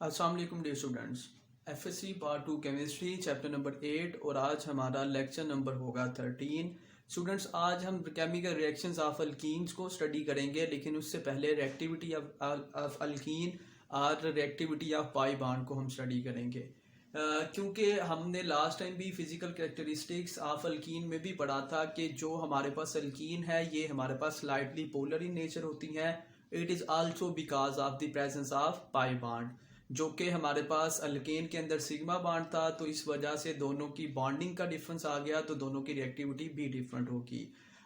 अस्सलाम वालेकुम dear students. FSc part 2 chemistry chapter number 8 और आज हमारा लेक्चर नंबर होगा 13। स्टूडेंट्स, आज हम केमिकल रिएक्शंस ऑफ अल्कीन्स को स्टडी करेंगे, लेकिन उससे पहले रिएक्टिविटी ऑफ अल्कीन और रिएक्टिविटी ऑफ पाई बॉन्ड को हम स्टडी करेंगे। क्योंकि हमने लास्ट टाइम भी फिजिकल कैरेक्टरिस्टिक्स ऑफ अल्कीन में भी पढ़ा था कि जो हमारे पास अल्कीन है ये हमारे पास स्लाइटली पोलर इन नेचर होती हैं। It is also because of the presence of pi bond, जो कि हमारे पास अल्केन के अंदर सिग्मा बॉन्ड था, तो इस वजह से दोनों की बॉन्डिंग का डिफरेंस आ गया, तो दोनों की रिएक्टिविटी भी डिफरेंट होगी।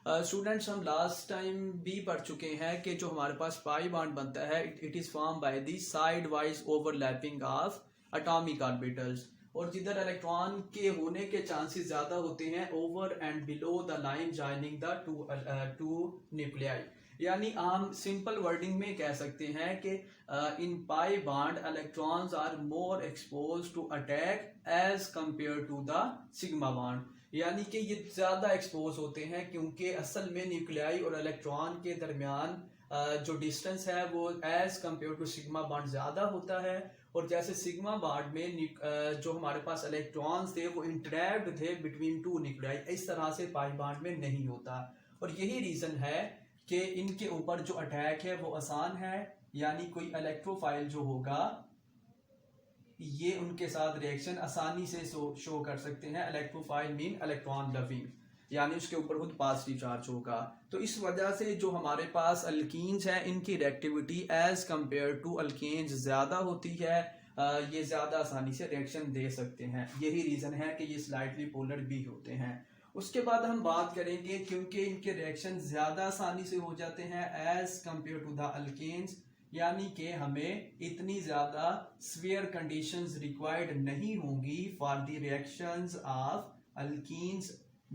स्टूडेंट्स, हम लास्ट टाइम भी पढ़ चुके हैं कि जो हमारे पास पाई बॉन्ड बनता है it is form by the side wise overlapping of atomic orbitals, और जिधर इलेक्ट्रॉन के होने के चांसेस ज़्यादा होते हैं over and below the line joining the two nuclei. यानी हम सिंपल वर्डिंग में कह सकते हैं कि in pi bond electrons are more expose to attack as compare to the sigma bond, यानी कि ये ज़्यादा एक्सपोज होते हैं क्योंकि असल में न्यूक्लियाई और इलेक्ट्रॉन के दरमियान जो डिस्टेंस है वो as compare to sigma bond ज़्यादा होता है। और जैसे सिग्मा बॉन्ड में जो हमारे पास इलेक्ट्रॉन्स थे वो इंटरैक्ट थे बिटवीन टू न्यूक्लियाई, इस तरह से पाई बॉन्ड में नहीं होता। और यही रीज़न है कि इनके ऊपर जो अटैक है वो आसान है, यानी कोई इलेक्ट्रोफाइल जो होगा ये उनके साथ रिएक्शन आसानी से शो कर सकते हैं। इलेक्ट्रोफाइल मीन इलेक्ट्रॉन लविंग, यानी उसके ऊपर खुद पॉजिटिव चार्ज होगा। तो इस वजह से जो हमारे पास अल्कीन्स हैं इनकी reactivity as compare to alkanes ज़्यादा होती है, ये ज़्यादा आसानी से रिएक्शन दे सकते हैं। यही रीज़न है कि ये स्लाइटली पोलर भी होते हैं। उसके बाद हम बात करेंगे क्योंकि इनके रिएक्शन ज़्यादा आसानी से हो जाते हैं as compare to the alkanes, यानी कि हमें इतनी ज़्यादा स्फीयर कंडीशंस रिक्वायर्ड नहीं होंगी for the reactions of alkenes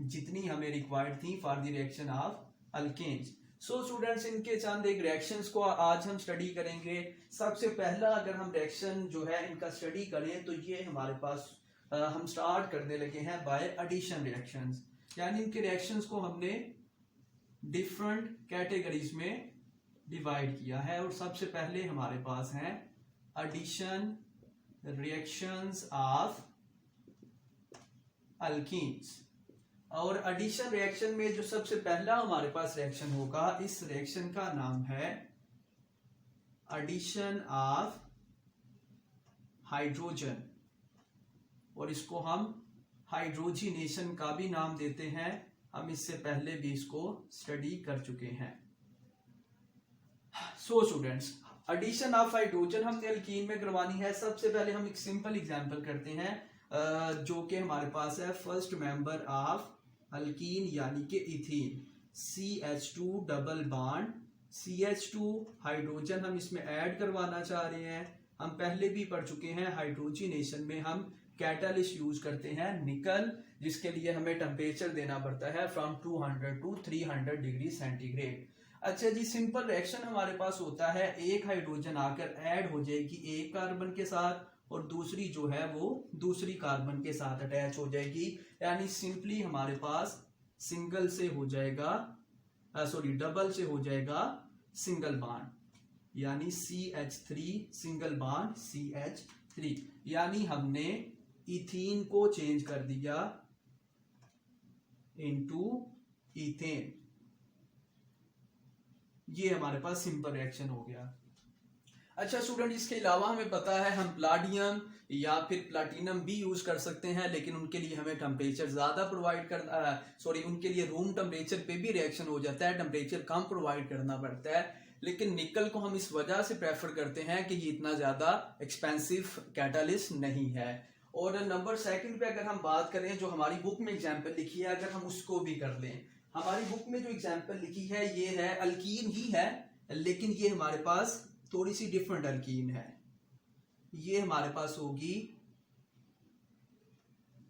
जितनी हमें रिक्वायर्ड थी for the reaction of alkanes. So students, इनके चंद एक रिएक्शंस को आज हम स्टडी करेंगे। सबसे पहला अगर हम रिएक्शन जो है इनका स्टडी करें तो ये हमारे पास हम स्टार्ट करने लगे हैं बाय एडिशन रिएक्शंस, यानी इनके रिएक्शंस को हमने डिफरेंट कैटेगरीज में डिवाइड किया है। और सबसे पहले हमारे पास हैं एडिशन रिएक्शंस ऑफ अल्कीन्स। और एडिशन रिएक्शन में जो सबसे पहला हमारे पास रिएक्शन होगा, इस रिएक्शन का नाम है एडिशन ऑफ हाइड्रोजन, और इसको हम हाइड्रोजिनेशन का भी नाम देते हैं। हम इससे पहले भी इसको स्टडी कर चुके हैं। So students, addition of hydrogen हमने अल्कीन में करवानी है। सबसे पहले हम एक सिंपल एग्जांपल करते हैं जो कि हमारे पास है फर्स्ट मेंबर ऑफ अल्कीन यानी कि ethene, CH2 double bond CH2 hydrogen हम इसमें ऐड करवाना चाह रहे हैं। हम पहले भी पढ़ चुके हैं हाइड्रोजिनेशन में हम कैटालिस्ट यूज करते हैं निकल, जिसके लिए हमें टेम्परेचर देना पड़ता है फ्रॉम 200 टू 300 डिग्री सेंटीग्रेड। अच्छा जी, सिंपल रिएक्शन हमारे पास होता है, एक हाइड्रोजन आकर ऐड हो जाएगी एक कार्बन के साथ और दूसरी जो है वो दूसरी कार्बन के साथ अटैच हो जाएगी, यानी सिंपली हमारे पास सिंगल से हो जाएगा डबल से हो जाएगा सिंगल बॉन्ड, यानी CH3 सिंगल बॉन्ड CH3, यानी हमने इथीन को चेंज कर दिया इनटू इथेन। ये हमारे पास सिंपल रिएक्शन हो गया। अच्छा स्टूडेंट, इसके अलावा हमें पता है हम प्लाटियम या फिर प्लाटिनम भी यूज कर सकते हैं, लेकिन उनके लिए हमें टेम्परेचर ज्यादा प्रोवाइड करना उनके लिए रूम टेम्परेचर पे भी रिएक्शन हो जाता है, टेम्परेचर कम प्रोवाइड करना पड़ता है। लेकिन निकल को हम इस वजह से प्रेफर करते हैं कि ये इतना ज्यादा एक्सपेंसिव कैटालिस्ट नहीं है। और नंबर सेकंड पे अगर हम बात करें, जो हमारी बुक में एग्जांपल लिखी है अगर हम उसको भी कर लें, हमारी बुक में जो एग्जांपल लिखी है ये है अल्कीन ही है, लेकिन ये हमारे पास थोड़ी सी डिफरेंट अल्कीन है। ये हमारे पास होगी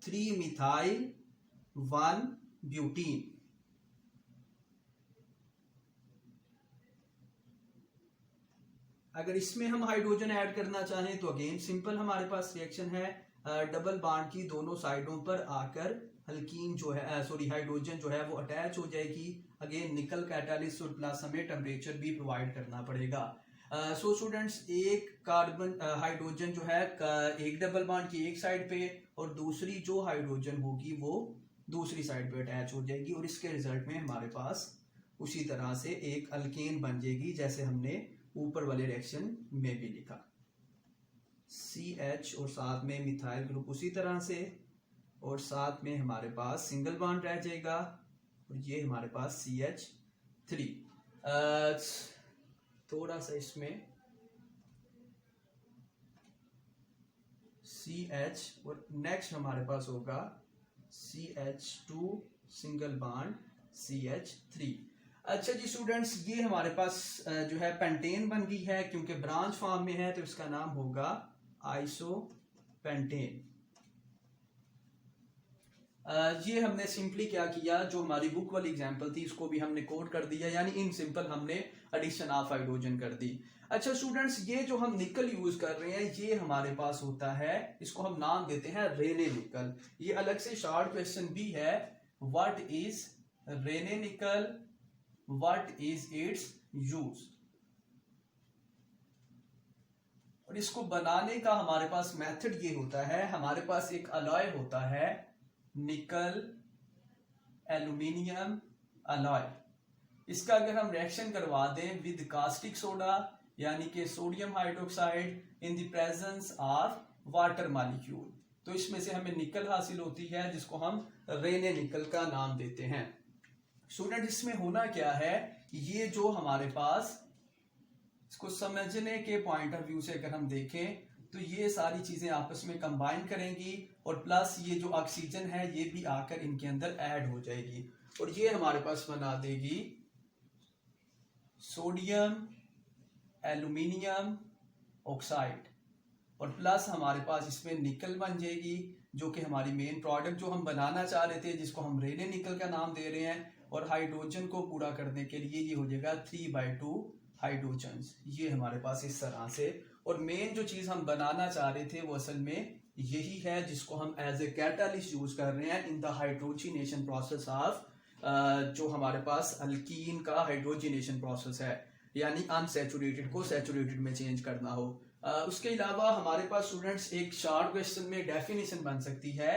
3 मिथाइल 1 ब्यूटीन। अगर इसमें हम हाइड्रोजन ऐड करना चाहें तो अगेन सिंपल हमारे पास रिएक्शन है, डबल बॉन्ड की दोनों साइडों पर आकर अल्कीन जो है हाइड्रोजन जो है वो अटैच हो जाएगी। अगेन निकल कैटालिस्ट और प्लस हमें टेम्परेचर भी प्रोवाइड करना पड़ेगा। सो स्टूडेंट्स, एक कार्बन हाइड्रोजन जो है एक डबल बॉन्ड की एक साइड पे और दूसरी जो हाइड्रोजन होगी वो दूसरी साइड पे अटैच हो जाएगी और इसके रिजल्ट में हमारे पास उसी तरह से एक अल्केन बन जाएगी जैसे हमने ऊपर वाले रिएक्शन में भी लिखा। CH और साथ में मिथाइल ग्रुप उसी तरह से, और साथ में हमारे पास सिंगल बॉन्ड रह जाएगा और ये हमारे पास CH3। थोड़ा सा इसमें CH और नेक्स्ट हमारे पास होगा CH2 सिंगल बॉन्ड CH3। अच्छा जी स्टूडेंट्स, ये हमारे पास जो है पेंटेन बन गई है, क्योंकि ब्रांच फॉर्म में है तो इसका नाम होगा आइसोपेंटेन। ये हमने सिंपली क्या किया, जो हमारी बुक वाली एग्जांपल थी इसको भी हमने कोड कर दिया, यानी इन सिंपल हमने एडिशन ऑफ हाइड्रोजन कर दी। अच्छा स्टूडेंट्स, ये जो हम निकल यूज कर रहे हैं ये हमारे पास होता है, इसको हम नाम देते हैं रेने निकल। ये अलग से शॉर्ट क्वेश्चन भी है, व्हाट इज रेने निकल, व्हाट इज इट्स यूज। और इसको बनाने का हमारे पास मेथड ये होता है, हमारे पास एक अलॉय होता है निकल एल्यूमिनियम अलॉय। इसका अगर हम रिएक्शन करवा दें विद कास्टिक सोडा यानी कि sodium hydroxide in the presence of water molecule, तो इसमें से हमें निकल हासिल होती है जिसको हम रेने निकल का नाम देते हैं। स्टूडेंट, इसमें होना क्या है, ये जो हमारे पास, इसको समझने के पॉइंट ऑफ व्यू से अगर हम देखें तो ये सारी चीजें आपस में कंबाइन करेंगी और प्लस ये जो ऑक्सीजन है ये भी आकर इनके अंदर ऐड हो जाएगी और ये हमारे पास बना देगी सोडियम एल्यूमिनियम ऑक्साइड, और प्लस हमारे पास इसमें निकल बन जाएगी जो कि हमारी मेन प्रोडक्ट जो हम बनाना चाह रहे थे जिसको हम रेने निकल का नाम दे रहे हैं। और हाइड्रोजन को पूरा करने के लिए ये हो जाएगा 3/2 हाइड्रोजन, ये हमारे पास इस तरह से। और मेन जो चीज हम बनाना चाह रहे थे वो असल में यही है जिसको हम एज ए कैटालिस्ट यूज कर रहे हैं in the hydrogenation process of, जो हमारे पास अल्कीन का हाइड्रोजिनेशन प्रोसेस है, यानी अनसैचुरेटेड को सैचुरेटेड में चेंज करना हो। उसके अलावा हमारे पास स्टूडेंट्स एक शॉर्ट क्वेश्चन में डेफिनेशन बन सकती है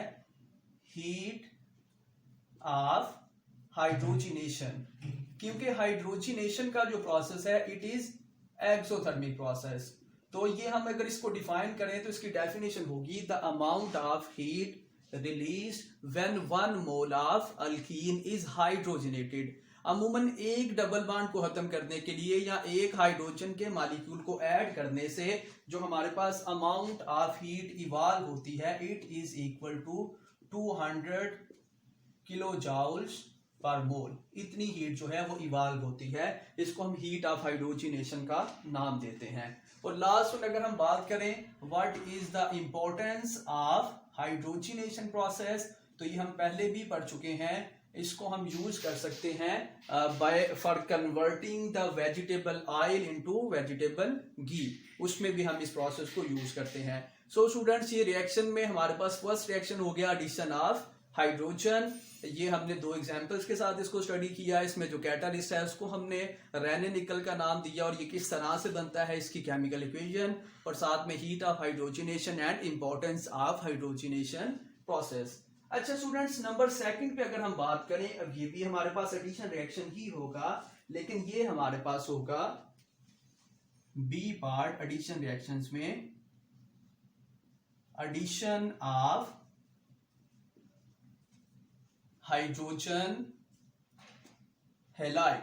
हीट ऑफ हाइड्रोजिनेशन, क्योंकि हाइड्रोजिनेशन का जो प्रोसेस है इट इज एक्सोथर्मिक प्रोसेस। तो ये हम अगर इसको डिफाइन करें तो इसकी डेफिनेशन होगी the amount of heat release when 1 mole of alkene is hydrogenated. अमूमन एक डबल बॉन्ड को खत्म करने के लिए या एक हाइड्रोजन के मॉलिक्यूल को ऐड करने से जो हमारे पास अमाउंट ऑफ हीट इवॉल्व होती है it is equal to 200 kilo joules per mole. इतनी हीट जो है वो इवॉल्व होती है, इसको हम हीट ऑफ हाइड्रोजिनेशन का नाम देते हैं। और लास्ट में अगर हम बात करें what is the importance of hydrogenation process, तो ये हम पहले भी पढ़ चुके हैं। इसको हम यूज कर सकते हैं by for converting the vegetable oil into vegetable ghee, उसमें भी हम इस प्रोसेस को यूज करते हैं। सो स्टूडेंट्स, ये रिएक्शन में हमारे पास फर्स्ट रिएक्शन हो गया एडिशन ऑफ हाइड्रोजन। ये हमने 2 एग्जांपल्स के साथ इसको स्टडी किया। इसमें जो कैटालिस्ट है उसको हमने रेने निकल का नाम दिया और ये किस तरह से बनता है इसकी केमिकल इक्वेशन, और साथ में heat of hydrogenation and importance of hydrogenation process. अच्छा स्टूडेंट्स, नंबर 2 पे अगर हम बात करें, अब ये भी हमारे पास एडिशन रिएक्शन ही होगा, लेकिन ये हमारे पास होगा बी पार्ट एडिशन रिएक्शंस में addition of hydrogen halide.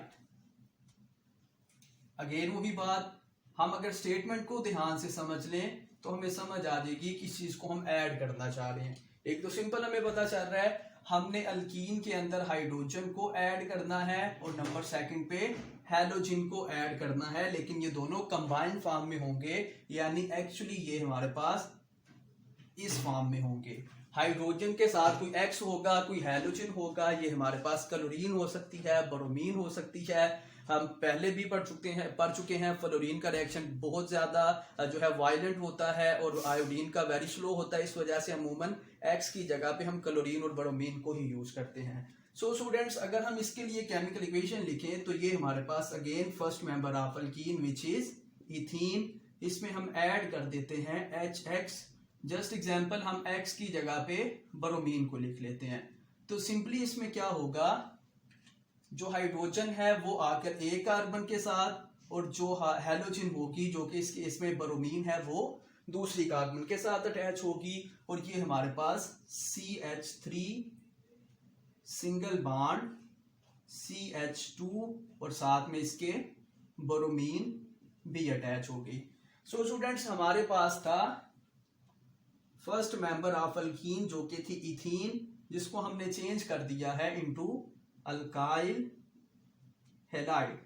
Again वो भी बात, हम अगर स्टेटमेंट को ध्यान से समझ लें तो हमें समझ आ जाएगी किस चीज को हम ऐड करना चाह रहे हैं। एक तो सिंपल हमें पता चल रहा है हमने अल्कीन के अंदर हाइड्रोजन को ऐड करना है और नंबर 2 पे हैलोजन को ऐड करना है, लेकिन ये दोनों कंबाइंड फॉर्म में होंगे, यानी एक्चुअली ये हमारे पास इस फॉर्म में होंगे। हाइड्रोजन के साथ कोई एक्स होगा, कोई हैलोजन होगा, ये हमारे पास क्लोरीन हो सकती है, ब्रोमीन हो सकती है। हम पहले भी पढ़ चुके हैं फ्लोरीन का रिएक्शन बहुत ज्यादा जो है वायलेंट होता है और आयोडीन का वेरी स्लो होता है, इस वजह से अमूमन एक्स की जगह पे हम क्लोरीन और ब्रोमीन को ही यूज करते हैं। सो स्टूडेंट्स, अगर हम इसके लिए केमिकल इक्वेशन लिखें तो ये हमारे पास again first member of alkene which is ethene, इसमें हम ऐड कर देते हैं HX। जस्ट एग्जांपल हम X की जगह पे ब्रोमीन को लिख लेते हैं। तो सिंपली इसमें क्या होगा, जो हाइड्रोजन है वो आकर एक कार्बन के साथ, और जो हैलोजन होगी जो कि इसमें ब्रोमीन है वो दूसरी कार्बन के साथ अटैच होगी, और ये हमारे पास CH3 सिंगल बॉन्ड CH2 और साथ में इसके ब्रोमीन भी अटैच होगी। सो स्टूडेंट्स, हमारे पास था फर्स्ट मेंबर ऑफ अल्कीन जो कि थी इथीन, जिसको हमने चेंज कर दिया है इनटू अल्काइल हैलाइड।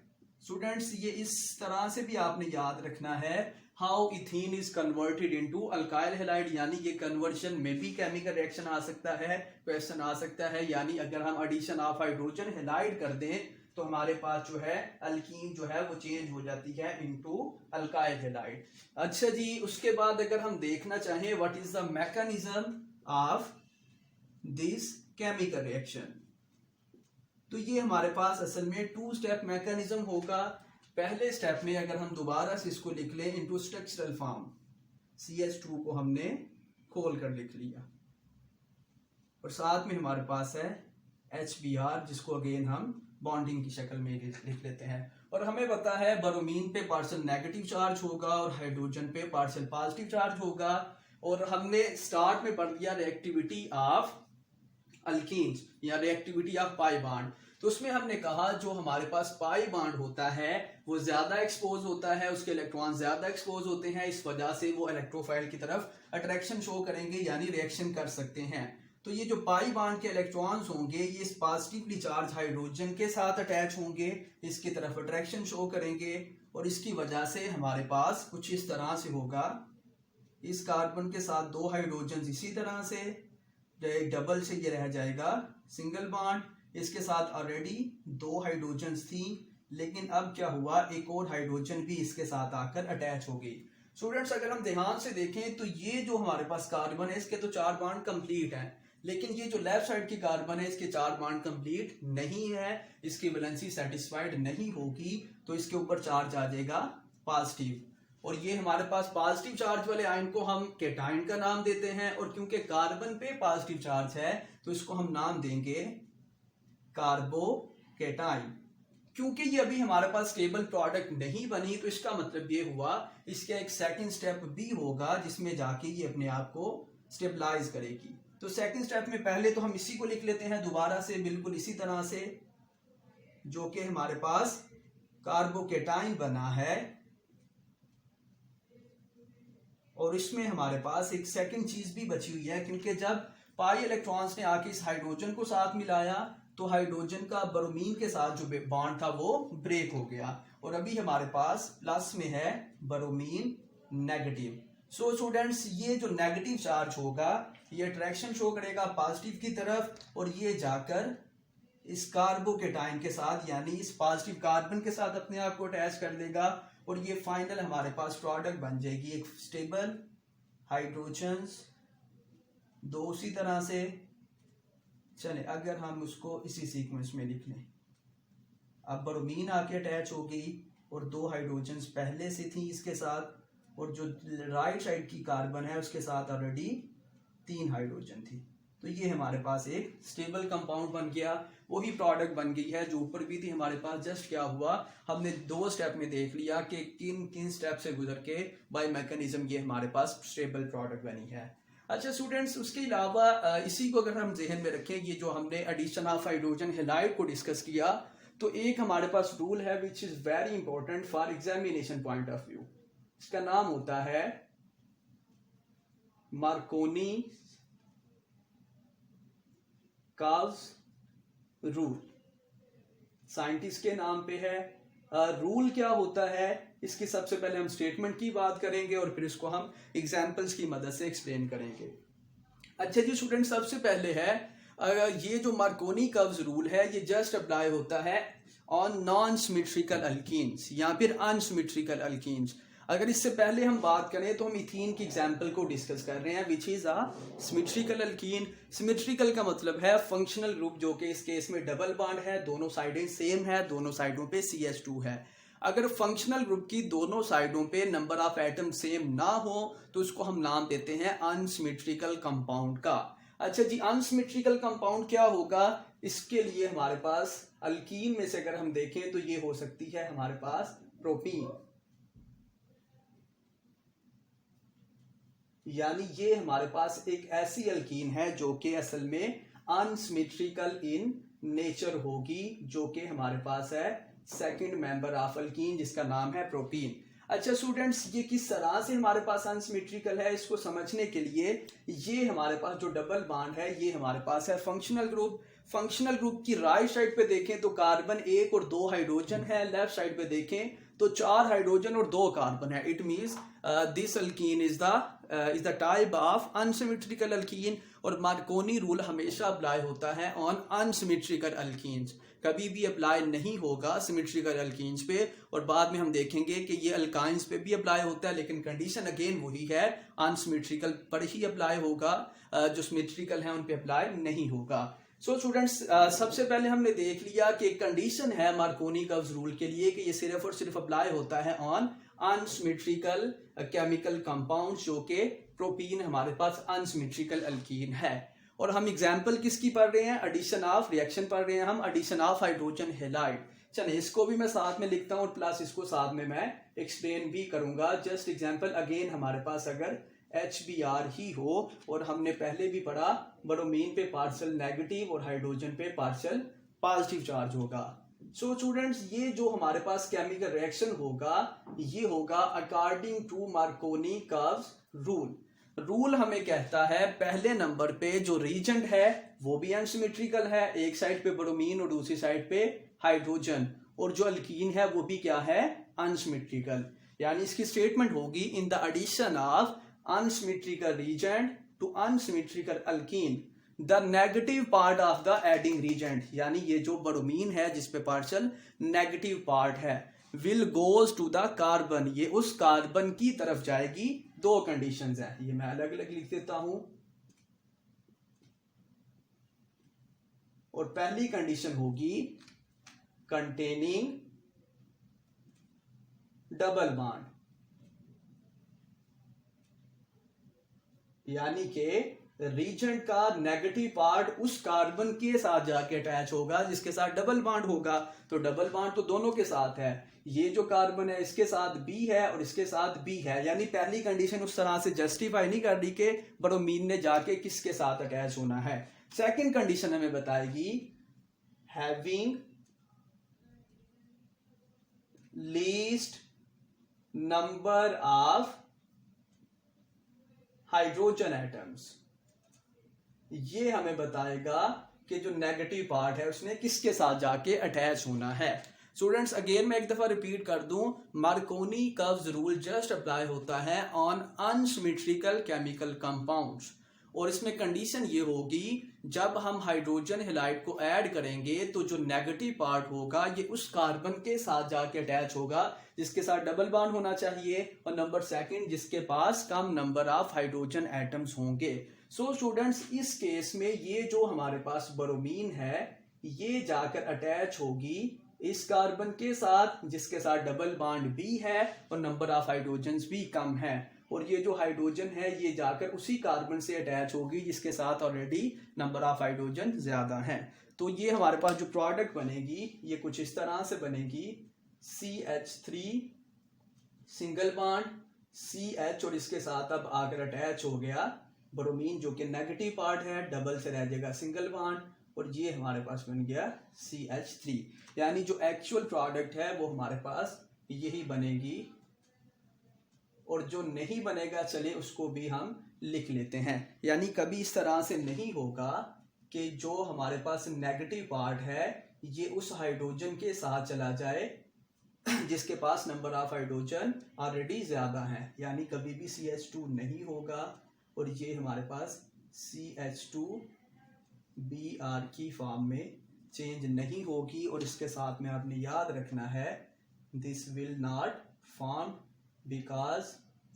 स्टूडेंट्स, ये इस तरह से भी आपने याद रखना है, how ethene is converted into alkyl halide, यानी ये कन्वर्शन में भी केमिकल रिएक्शन आ सकता है, क्वेश्चन आ सकता है। यानी अगर हम एडिशन ऑफ हाइड्रोजन हैलाइड कर दें तो हमारे पास जो है अल्कीन जो है वो चेंज हो जाती है इनटू अल्काइल हैलाइड। अच्छा जी, उसके बाद अगर हम देखना चाहें what is the mechanism of this chemical reaction, तो ये हमारे पास असल में 2 स्टेप मैकेनिज्म होगा। पहले स्टेप में अगर हम दोबारा से इसको लिख लें इनटू स्ट्रक्चरल फॉर्म, CH2 को हमने खोल कर लिख लिया, और साथ में हमारे पास है HBr, जिसको अगेन हम बॉन्डिंग की शक्ल में लिख लेते हैं। और हमें पता है ब्रोमीन पे पार्शियल नेगेटिव चार्ज होगा और हाइड्रोजन पे पार्शियल पॉजिटिव चार्ज होगा। और हमने स्टार्ट में पढ़ लिया रिएक्टिविटी ऑफ अल्कीन्स या रिएक्टिविटी ऑफ पाई बॉन्ड। तो उसमें हमने कहा जो हमारे पास पाई बॉन्ड होता है वो ज्यादा एक्सपोज होता है, उसके इलेक्ट्रॉन ज्यादा एक्सपोज होते हैं, इस वजह से वो इलेक्ट्रोफाइल की तरफ अट्रैक्शन शो करेंगे, यानी रिएक्शन कर सकते हैं। तो ये जो पाई बॉन्ड के इलेक्ट्रॉन्स होंगे ये इस पॉजिटिवली चार्ज हाइड्रोजन के साथ अटैच होंगे, इसकी तरफ अट्रैक्शन शो करेंगे, और इसकी वजह से हमारे पास कुछ इस तरह से होगा। इस कार्बन के साथ 2 हाइड्रोजन इसी तरह से, डबल से ये रह जाएगा सिंगल बॉन्ड। इसके साथ ऑलरेडी 2 हाइड्रोजन थी, लेकिन अब क्या हुआ, एक और हाइड्रोजन भी इसके साथ आकर अटैच हो गई। स्टूडेंट्स, अगर हम ध्यान से देखें तो ये जो हमारे पास कार्बन है इसके तो 4 बॉन्ड कंप्लीट हैं, लेकिन ये जो लेफ्ट साइड की कार्बन है इसके 4 बॉन्ड कंप्लीट नहीं है, इसकी वैलेंसी सेटिस्फाइड नहीं होगी, तो इसके ऊपर चार्ज आ जाएगा पॉजिटिव। और ये हमारे पास पॉजिटिव चार्ज वाले आयन को हम केटाइन का नाम देते हैं, और क्योंकि कार्बन पे पॉजिटिव चार्ज है तो इसको हम नाम देंगे कार्बोकेटाइन। क्योंकि ये अभी हमारे पास स्टेबल प्रोडक्ट नहीं बनी, तो इसका मतलब ये हुआ इसका एक सेकंड स्टेप भी होगा जिसमें जाके ये अपने आप को स्टेबलाइज करेगी। तो सेकंड स्टेप में पहले तो हम इसी को लिख लेते हैं दोबारा से, बिल्कुल इसी तरह से, जो कि हमारे पास कार्बोकेटाइन बना है। और इसमें हमारे पास एक सेकंड चीज भी बची हुई है, क्योंकि जब पाई इलेक्ट्रॉन्स ने आके इस हाइड्रोजन को साथ मिलाया तो हाइड्रोजन का ब्रोमीन के साथ जो बॉन्ड था वो ब्रेक हो गया, और अभी हमारे पास प्लस में है ब्रोमीन नेगेटिव। सो स्टूडेंट्स, ये जो नेगेटिव चार्ज होगा ये अट्रैक्शन शो करेगा पॉजिटिव की तरफ, और ये जाकर इस कार्बोकेटाइन के साथ यानी इस पॉजिटिव कार्बन के साथ अपने आप को अटैच कर देगा, और ये फाइनल हमारे पास प्रोडक्ट बन जाएगी एक स्टेबल हाइड्रोजन्स 2 उसी तरह से। चले अगर हम उसको इसी सीक्वेंस में लिख लें, अब ब्रोमीन आके अटैच हो गई और 2 हाइड्रोजन्स पहले से थी इसके साथ, और जो राइट साइड की कार्बन है उसके साथ ऑलरेडी 3 हाइड्रोजन थी, तो ये हमारे पास एक स्टेबल कंपाउंड बन गया, वही प्रोडक्ट बन गई है जो ऊपर भी थी हमारे पास। जस्ट क्या हुआ, हमने 2 स्टेप में देख लिया कि किन किन स्टेप से गुजर के बाय मैकेनिज्म ये हमारे पास स्टेबल प्रोडक्ट बनी है। अच्छा स्टूडेंट्स, उसके अलावा इसी को अगर हम जहन में रखें, ये जो हमने एडिशन ऑफ हाइड्रोजन हैलाइड को डिस्कस किया, तो एक हमारे पास रूल है which is very important for examination point of view. इसका नाम होता है मार्कोनी काव्स रूल। साइंटिस्ट के नाम पे है। रूल क्या होता है, इसकी सबसे पहले हम स्टेटमेंट की बात करेंगे और फिर इसको हम एग्जाम्पल्स की मदद से एक्सप्लेन करेंगे। अच्छा जी स्टूडेंट, सबसे पहले है ये जो मार्कोनी कर्व्स रूल है ये जस्ट अप्लाई होता है ऑन नॉन सिमेट्रिकल अल्कीन्स या फिर अनसिमेट्रिकल अल्कीन्स। अगर इससे पहले हम बात करें तो हम इथीन की एग्जांपल को डिस्कस कर रहे हैं which is a symmetrical alkyne. Symmetrical का मतलब है फंक्शनल ग्रुप, जो कि इस केस में डबल बॉन्ड है, दोनों साइडें सेम है, दोनों साइडों पे CH2 है। अगर फंक्शनल ग्रुप की दोनों साइडों पे नंबर ऑफ एटम सेम ना हो तो उसको हम नाम देते हैं अनसिमेट्रिकल कंपाउंड का। अच्छा जी, अनसिमेट्रिकल कंपाउंड क्या होगा? इसके लिए हमारे पास अल्कीन में से अगर हम देखें तो ये हो सकती है हमारे पास प्रोपीन, यानी ये हमारे पास एक ऐसी अल्कीन है जो कि असल में अनसिमेट्रिकल इन नेचर होगी, जो कि हमारे पास है सेकंड मेंबर ऑफ अल्कीन जिसका नाम है प्रोपीन। अच्छा स्टूडेंट्स, ये किस तरह से हमारे पास अनसिमेट्रिकल है इसको समझने के लिए ये हमारे पास जो डबल बॉन्ड है ये हमारे पास है फंक्शनल ग्रुप। फंक्शनल ग्रुप की राइट साइड पे देखें तो कार्बन 1 और 2 हाइड्रोजन है, लेफ्ट साइड पे देखें तो 4 हाइड्रोजन और 2 कार्बन है। It means this alkene is the type of unsymmetrical alkyne. और मार्कोनी रूल हमेशा अप्लाई होता है ऑन अनसिमेट्रिकल अल्कीन्स, कभी भी अप्लाई नहीं होगा सिमेट्रिकल अल्कीन्स पे। और बाद में हम देखेंगे कि ये अल्काइंस पे भी अप्लाई होता है, लेकिन कंडीशन अगेन वही है, अनसिमेट्रिकल पर ही अप्लाई होगा, जो सिमेट्रिकल है उन पे अप्लाई नहीं होगा। सो स्टूडेंट्स, सबसे पहले हमने देख लिया कि कंडीशन है मार्कोनी कर्व्स रूल के लिए कि ये सिर्फ और सिर्फ अप्लाई होता है ऑन अनसिमेट्रिकल केमिकल कंपाउंड, जो कि प्रोपीन हमारे पास अनसिमेट्रिकल अल्कीन है। और हम एग्जाम्पल किसकी पढ़ रहे हैं? एडिशन ऑफ रिएक्शन पढ़ रहे हैं हम, एडिशन ऑफ हाइड्रोजन हैलाइड। चलिए इसको भी मैं साथ में लिखता हूँ, प्लस इसको साथ में मैं एक्सप्लेन भी करूंगा। जस्ट एग्जाम्पल अगेन, हमारे पास अगर HBr ही हो और हमने पहले भी पढ़ा ब्रोमीन पे पार्शियल नेगेटिव और हाइड्रोजन पे पार्शियल पॉजिटिव चार्ज होगा। सो स्टूडेंट्स, ये जो हमारे पास केमिकल रिएक्शन होगा ये होगा according to Markovnikov's rule. Rule हमें कहता है पहले नंबर पे जो रीजेंट है वो भी अनसिमेट्रिकल है, एक साइड पे ब्रोमीन और दूसरी साइड पे हाइड्रोजन, और जो अल्कीन है वो भी क्या है? अनसिमेट्रिकल। यानी इसकी स्टेटमेंट होगी in the addition of unsymmetrical reagent to unsymmetrical alkene the negative part of the adding reagent, यानी ये जो ब्रोमीन है जिसपे पार्शियल नेगेटिव पार्ट है, will goes to the carbon, ये उस कार्बन की तरफ जाएगी। दो कंडीशंस हैं, ये मैं अलग अलग लिख देता हूं। और पहली कंडीशन होगी कंटेनिंग डबल बॉन्ड, यानी कि रीजेंट का नेगेटिव पार्ट उस कार्बन के साथ जाके अटैच होगा जिसके साथ डबल बॉन्ड होगा। तो डबल बॉन्ड तो दोनों के साथ है, ये जो कार्बन है इसके साथ बी है और इसके साथ बी है, यानी पहली कंडीशन उस तरह से जस्टिफाई नहीं कर रही कि ब्रोमीन ने जाके किसके साथ अटैच होना है। सेकंड कंडीशन हमें बताएगी having least number of hydrogen atoms, ये हमें बताएगा कि जो नेगेटिव पार्ट है उसने किसके साथ जाके अटैच होना है। स्टूडेंट्स अगेन मैं एक दफा रिपीट कर दूं, Markovnikov curves rule just apply होता है ऑन अनसिमेट्रिकल केमिकल कंपाउंड्स, और इसमें कंडीशन ये होगी जब हम हाइड्रोजन हैलाइड को ऐड करेंगे तो जो नेगेटिव पार्ट होगा ये उस कार्बन के साथ जाके अटैच होगा जिसके साथ डबल बॉन्ड होना चाहिए, और नंबर सेकंड जिसके पास कम नंबर ऑफ हाइड्रोजन एटम्स होंगे। सो स्टूडेंट्स, इस केस में ये जो हमारे पास ब्रोमीन है ये जाकर अटैच होगी इस कार्बन के साथ जिसके साथ डबल बॉन्ड भी है और नंबर ऑफ हाइड्रोजन्स भी कम है, और ये जो हाइड्रोजन है ये जाकर उसी कार्बन से अटैच होगी जिसके साथ ऑलरेडी नंबर ऑफ हाइड्रोजन ज्यादा हैं। तो ये हमारे पास जो प्रोडक्ट बनेगी ये कुछ इस तरह से बनेगी, CH3 सिंगल बॉन्ड CH और इसके साथ अब आकर अटैच हो गया ब्रोमीन जो कि नेगेटिव पार्ट है, डबल से रह जाएगा सिंगल बॉन्ड, और ये हमारे पास बन गया CH3। यानी जो एक्चुअल प्रोडक्ट है वो हमारे पास यही बनेगी, और जो नहीं बनेगा चले उसको भी हम लिख लेते हैं। यानी कभी इस तरह से नहीं होगा कि जो हमारे पास नेगेटिव पार्ट है ये उस हाइड्रोजन के साथ चला जाए जिसके पास नंबर ऑफ हाइड्रोजन ऑलरेडी ज्यादा है, यानी कभी भी CH2 नहीं होगा, और ये हमारे पास CH2Br की फॉर्म में चेंज नहीं होगी। और इसके साथ में आपने याद रखना है this will not form because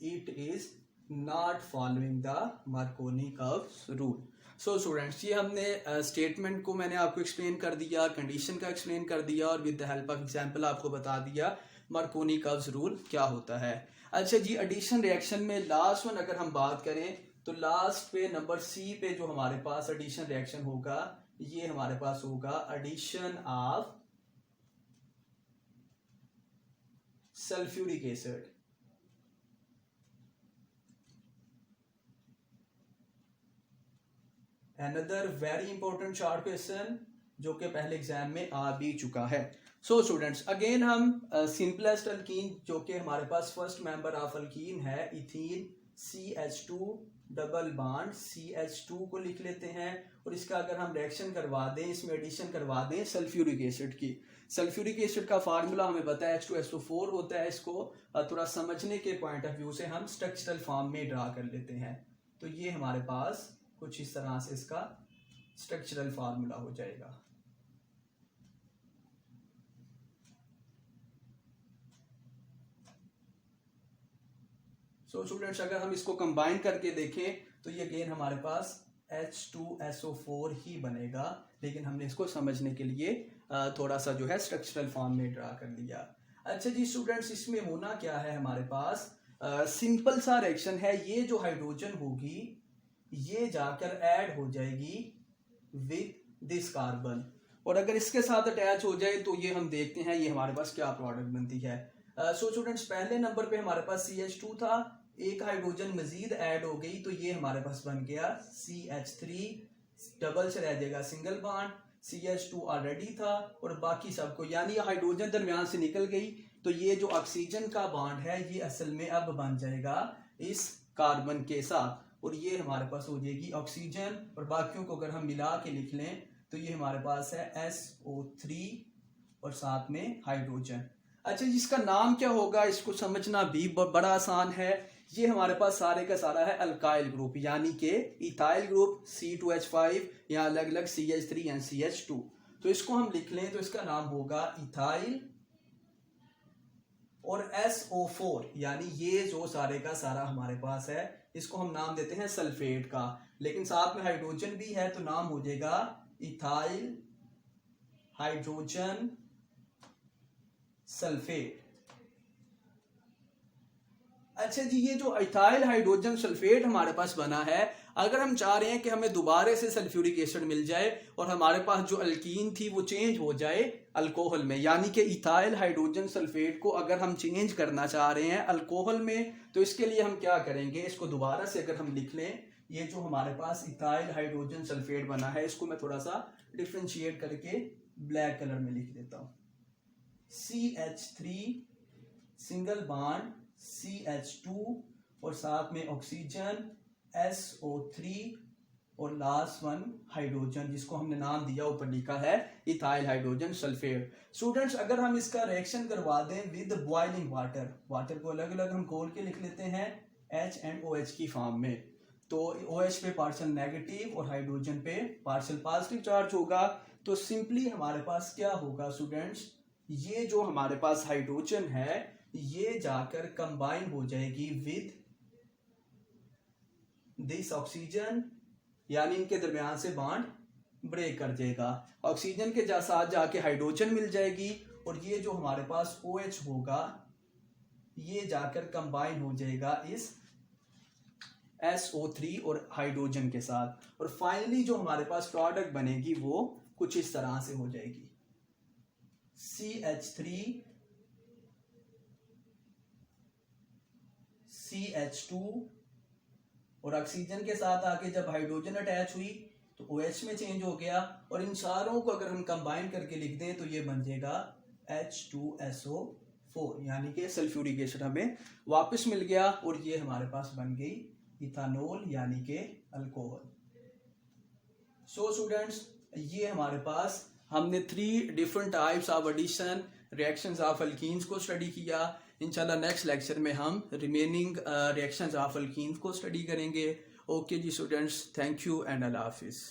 it is not following the Markovnikov curves rule. So students, ये हमने स्टेटमेंट को मैंने आपको एक्सप्लेन कर दिया, कंडीशन का एक्सप्लेन कर दिया और with the help of example आपको बता दिया मार्कोनी कर्व्स रूल क्या होता है। अच्छा जी, एडिशन रिएक्शन में लास्ट वन अगर हम बात करें तो लास्ट पे नंबर सी पे जो हमारे पास एडिशन रिएक्शन होगा, ये हमारे पास होगा addition of sulphuric acid. Another very important short question जो कि पहले एग्जाम में आ भी चुका है। सो स्टूडेंट्स, अगेन हम सिंपलेस्ट अल्कीन जो कि हमारे पास फर्स्ट मेंबर ऑफ अल्कीन है ethene CH2 double bond CH2 को लिख लेते हैं, और इसका अगर हम रिएक्शन करवा दें, इसमें एडिशन करवा दें सल्फ्यूरिक एसिड की। सल्फ्यूरिक एसिड का फार्मूला हमें पता है H2SO4 होता है। इसको थोड़ा समझने के पॉइंट ऑफ व्यू से हम स्ट्रक्चरल फॉर्म में ड्रा कर लेते हैं। तो ये हमारे पास कुछ इस तरह से इसका स्ट्रक्चरल फार्मूला हो जाएगा। सो स्टूडेंट्स, अगर हम इसको कंबाइन करके देखें तो ये अगेन हमारे पास H2SO4 ही बनेगा, लेकिन हमने इसको समझने के लिए थोड़ा सा जो है स्ट्रक्चरल फॉर्म में ड्रा कर लिया। अच्छा जी स्टूडेंट्स, इसमें होना क्या है, हमारे पास सिंपल सा रिएक्शन है। ये जो हाइड्रोजन होगी ये जाकर ऐड हो जाएगी विद दिस कार्बन, और अगर इसके साथ अटैच हो जाए तो ये हम देखते हैं ये हमारे पास क्या प्रोडक्ट बनती है। सो स्टूडेंट्स, पहले नंबर पे हमारे पास CH2 था, एक हाइड्रोजन मजीद ऐड हो गई तो ये हमारे पास बन गया CH3, डबल से रह जाएगा सिंगल बॉन्ड, CH2 ऑलरेडी था और बाकी सबको, यानी हाइड्रोजन दरमियान से निकल गई तो ये जो ऑक्सीजन का बॉन्ड है ये असल में अब बन जाएगा इस कार्बन के साथ, और ये हमारे पास हो जाएगी ऑक्सीजन, और बाकियों को अगर हम मिला के लिख लें तो ये हमारे पास है SO3 और साथ में हाइड्रोजन। अच्छा, जिसका नाम क्या होगा इसको समझना भी बड़ा आसान है। ये हमारे पास सारे का सारा है अल्काइल ग्रुप, यानी कि इथाइल ग्रुप C2H5 या अलग अलग CH3 एंड CH2। तो इसको हम लिख लें तो इसका नाम होगा इथाइल, और SO4 यानी ये जो सारे का सारा हमारे पास है इसको हम नाम देते हैं सल्फेट का, लेकिन साथ में हाइड्रोजन भी है तो नाम हो जाएगा इथाइल हाइड्रोजन सल्फेट। अच्छा जी, ये जो इथाइल हाइड्रोजन सल्फेट हमारे पास बना है, अगर हम चाह रहे हैं कि हमें दोबारा से सल्फ्यूरिक एसिड मिल जाए और हमारे पास जो अल्कीन थी वो चेंज हो जाए अल्कोहल में, यानी कि इथाइल हाइड्रोजन सल्फेट को अगर हम चेंज करना चाह रहे हैं अल्कोहल में, तो इसके लिए हम क्या करेंगे, इसको दोबारा से अगर हम लिख लें, ये जो हमारे पास इथाइल हाइड्रोजन सल्फेट बना है इसको मैं थोड़ा सा डिफ्रेंशिएट करके ब्लैक कलर में लिख देता हूँ। CH3 सिंगल बॉन्ड CH2 और साथ में ऑक्सीजन SO3 और लास्ट वन हाइड्रोजन, जिसको हमने नाम दिया ऊपर लिखा है इथाइल हाइड्रोजन सल्फेट। स्टूडेंट्स, अगर हम इसका रिएक्शन करवा दें विद बॉइलिंग वाटर, वाटर को अलग अलग हम खोल के लिख लेते हैं H एंड OH की फॉर्म में, तो OH पे पार्शियल नेगेटिव और हाइड्रोजन पे पार्शियल पॉजिटिव चार्ज होगा। तो सिंपली हमारे पास क्या होगा स्टूडेंट्स, ये जो हमारे पास हाइड्रोजन है ये जाकर कंबाइन हो जाएगी विद दिस ऑक्सीजन, यानी इनके दरमियान से बॉन्ड ब्रेक कर जाएगा, ऑक्सीजन के साथ जाके हाइड्रोजन मिल जाएगी, और ये जो हमारे पास OH होगा ये जाकर कंबाइन हो जाएगा इस SO3 और हाइड्रोजन के साथ, और फाइनली जो हमारे पास प्रोडक्ट बनेगी वो कुछ इस तरह से हो जाएगी CH3 CH2 और ऑक्सीजन के साथ आके जब हाइड्रोजन अटैच हुई तो OH में चेंज हो गया, और इन सारों को अगर हम कंबाइन करके लिख दें तो ये बन जाएगा H2SO4, यानी कि सल्फ्यूरिक एसिड हमें वापस मिल गया, और ये हमारे पास बन गई इथानोल यानी कि अल्कोहल। सो स्टूडेंट्स, ये हमारे पास हमने 3 different types of addition reactions of alkenes को स्टडी किया। इंशाल्लाह नेक्स्ट लेक्चर में हम रिमेनिंग रिएक्शंस ऑफ अल्कीन्स को स्टडी करेंगे। Okay ji students, thank you and अल्लाह हाफिज़।